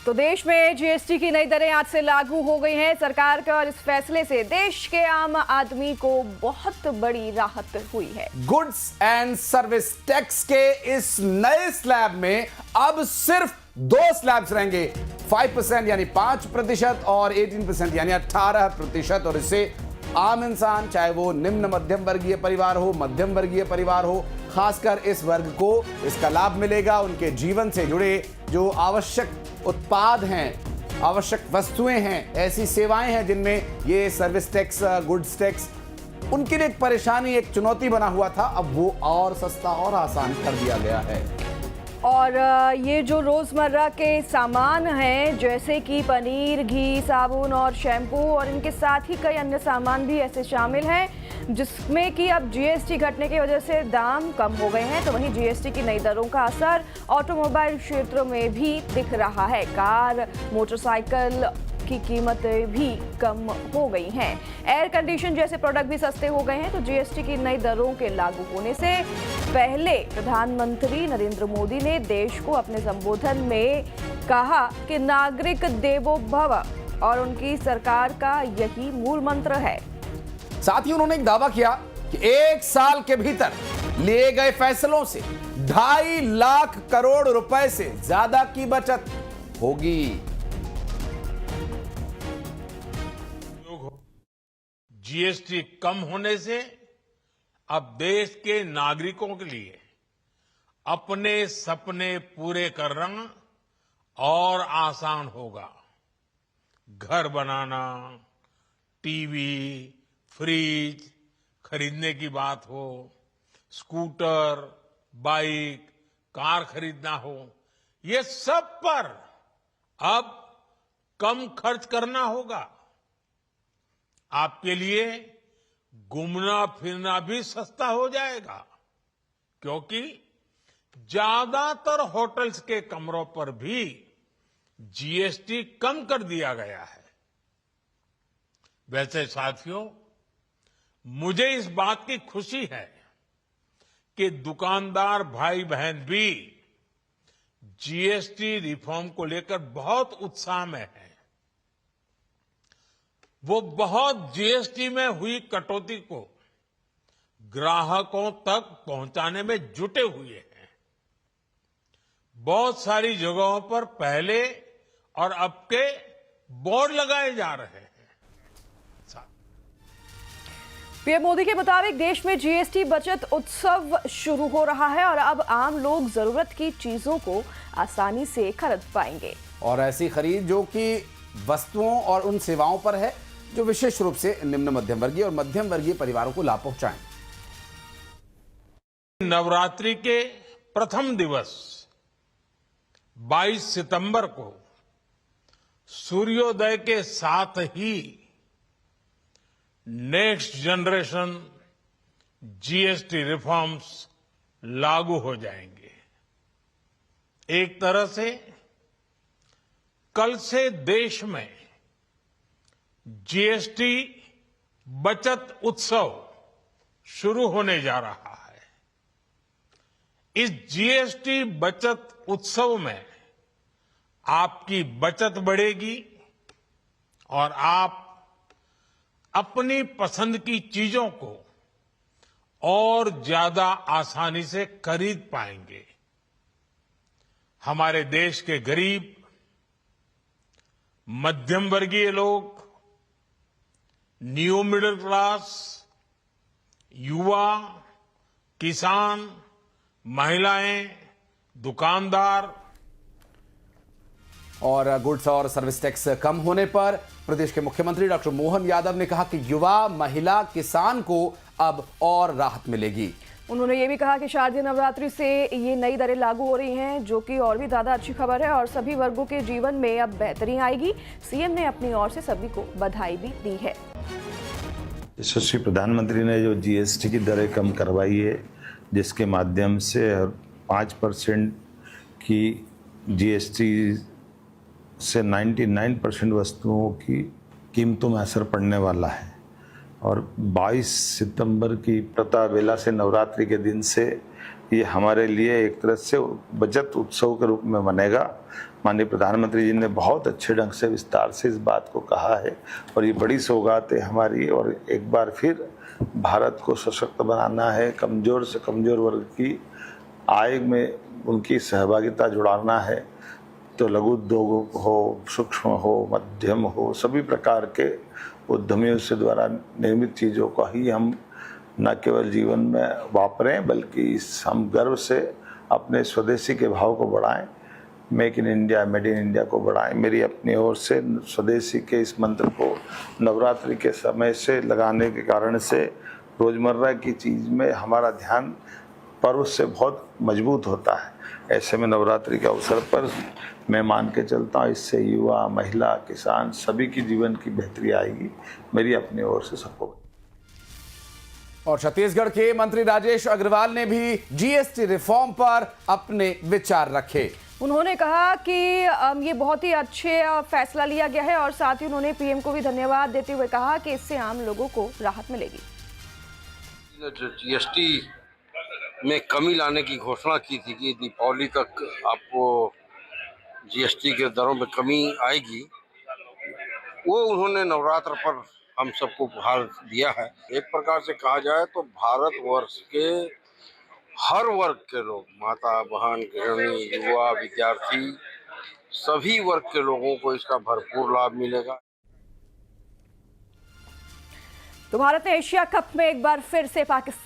तो देश में जीएसटी की नई दरें आज से लागू हो गई हैं। सरकार के और इस फैसले से देश के आम आदमी को बहुत बड़ी राहत हुई है। गुड्स एंड सर्विस टैक्स के इस नए स्लैब में अब सिर्फ 2 स्लैब्स रहेंगे, 5% यानी 5% और 18% यानी 18%। और इससे आम इंसान, चाहे वो निम्न मध्यम वर्गीय परिवार हो, मध्यम वर्गीय परिवार हो, खासकर इस वर्ग को इसका लाभ मिलेगा। उनके जीवन से जुड़े जो आवश्यक उत्पाद हैं, आवश्यक वस्तुएं हैं, ऐसी सेवाएं हैं जिनमें ये सर्विस टैक्स, गुड्स टैक्स उनके लिए एक परेशानी, एक चुनौती बना हुआ था, अब वो और सस्ता और आसान कर दिया गया है। और ये जो रोज़मर्रा के सामान हैं जैसे कि पनीर, घी, साबुन और शैम्पू और इनके साथ ही कई अन्य सामान भी ऐसे शामिल हैं जिसमें कि अब जीएसटी घटने की वजह से दाम कम हो गए हैं। तो वहीं जीएसटी की नई दरों का असर ऑटोमोबाइल क्षेत्र में भी दिख रहा है। कार, मोटरसाइकिल की कीमतें भी कम हो गई हैं। एयर कंडीशन जैसे प्रोडक्ट भी सस्ते हो गए हैं। तो जीएसटी की नई दरों के लागू होने से पहले प्रधानमंत्री नरेंद्र मोदी ने देश को अपने संबोधन में कहा कि नागरिक देवो भव और उनकी सरकार का यही मूल मंत्र है। साथ ही उन्होंने एक दावा किया कि 1 साल के भीतर लिए गए फैसलों से 2.5 लाख करोड़ रुपए से ज्यादा की बचत होगी। जीएसटी कम होने से अब देश के नागरिकों के लिए अपने सपने पूरे करना और आसान होगा। घर बनाना, टीवी, फ्रिज खरीदने की बात हो, स्कूटर, बाइक, कार खरीदना हो, ये सब पर अब कम खर्च करना होगा। आपके लिए घूमना फिरना भी सस्ता हो जाएगा, क्योंकि ज्यादातर होटल्स के कमरों पर भी जीएसटी कम कर दिया गया है। वैसे साथियों, मुझे इस बात की खुशी है कि दुकानदार भाई बहन भी जीएसटी रिफॉर्म को लेकर बहुत उत्साह में हैं। वो बहुत जीएसटी में हुई कटौती को ग्राहकों तक पहुंचाने में जुटे हुए हैं। बहुत सारी जगहों पर पहले और अब के बोर्ड लगाए जा रहे हैं। पीएम मोदी के मुताबिक देश में जीएसटी बचत उत्सव शुरू हो रहा है और अब आम लोग जरूरत की चीजों को आसानी से खरीद पाएंगे। और ऐसी खरीद जो कि वस्तुओं और उन सेवाओं पर है जो विशेष रूप से निम्न मध्यम वर्गीय और मध्यम वर्गीय परिवारों को लाभ पहुंचाएं। नवरात्रि के प्रथम दिवस 22 सितंबर को सूर्योदय के साथ ही नेक्स्ट जनरेशन जीएसटी रिफॉर्म्स लागू हो जाएंगे। एक तरह से कल से देश में जीएसटी बचत उत्सव शुरू होने जा रहा है। इस जीएसटी बचत उत्सव में आपकी बचत बढ़ेगी और आप अपनी पसंद की चीजों को और ज्यादा आसानी से खरीद पाएंगे। हमारे देश के गरीब, मध्यम वर्गीय लोग, न्यू मिडिल क्लास, युवा, किसान, महिलाएं, दुकानदार। और गुड्स और सर्विस टैक्स कम होने पर प्रदेश के मुख्यमंत्री डॉक्टर मोहन यादव ने कहा कि युवा, महिला, किसान को अब और राहत मिलेगी। उन्होंने ये भी कहा कि शारदीय नवरात्रि से ये नई दरें लागू हो रही हैं, जो कि और भी ज्यादा अच्छी खबर है और सभी वर्गों के जीवन में अब बेहतरी आएगी। सीएम ने अपनी ओर से सभी को बधाई भी दी है। यशस्वी प्रधानमंत्री ने जो जीएसटी की दरें कम करवाई है, जिसके माध्यम से 5% की जीएसटी से 99% वस्तुओं की कीमतों में असर पड़ने वाला है। और 22 सितंबर की प्रातःवेला से नवरात्रि के दिन से ये हमारे लिए एक तरह से बचत उत्सव के रूप में बनेगा माननीय प्रधानमंत्री जी ने बहुत अच्छे ढंग से विस्तार से इस बात को कहा है और ये बड़ी सौगात है हमारी। और एक बार फिर भारत को सशक्त बनाना है, कमज़ोर से कमज़ोर वर्ग की आय में उनकी सहभागिता जुड़ाना है। तो लघु उद्योग हो, सूक्ष्म हो, मध्यम हो, सभी प्रकार के उद्यमियों से द्वारा निर्मित चीज़ों का ही हम न केवल जीवन में वापरें बल्कि हम गर्व से अपने स्वदेशी के भाव को बढ़ाएं, make in India, made in India को बढ़ाएं। मेरी अपनी ओर से स्वदेशी के इस मंत्र को नवरात्रि के समय से लगाने के कारण से रोज़मर्रा की चीज़ में हमारा ध्यान पर्व से बहुत मजबूत होता है। ऐसे में नवरात्रि के अवसर पर मैं मान के चलता हूँ इससे युवा, महिला, किसान सभी की जीवन की बेहतरी आएगी। मेरी अपनी ओर से सबको। और छत्तीसगढ़ के मंत्री राजेश अग्रवाल ने भी जीएसटी रिफॉर्म पर अपने विचार रखे। उन्होंने कहा कि ये बहुत ही अच्छे फैसला लिया गया है और साथ ही उन्होंने पीएम को भी धन्यवाद देते हुए कहा कि इससे आम लोगों को राहत मिलेगी। जो जीएसटी में कमी लाने की घोषणा की थी कि दीपावली तक आपको जीएसटी के दरों में कमी आएगी, वो उन्होंने नवरात्र पर हम सबको उपहार दिया है। एक प्रकार से कहा जाए तो भारतवर्ष के हर वर्ग के लोग, माता, बहन, गृहिणी, युवा, विद्यार्थी, सभी वर्ग के लोगों को इसका भरपूर लाभ मिलेगा। तो भारत ने एशिया कप में एक बार फिर से पाकिस्तान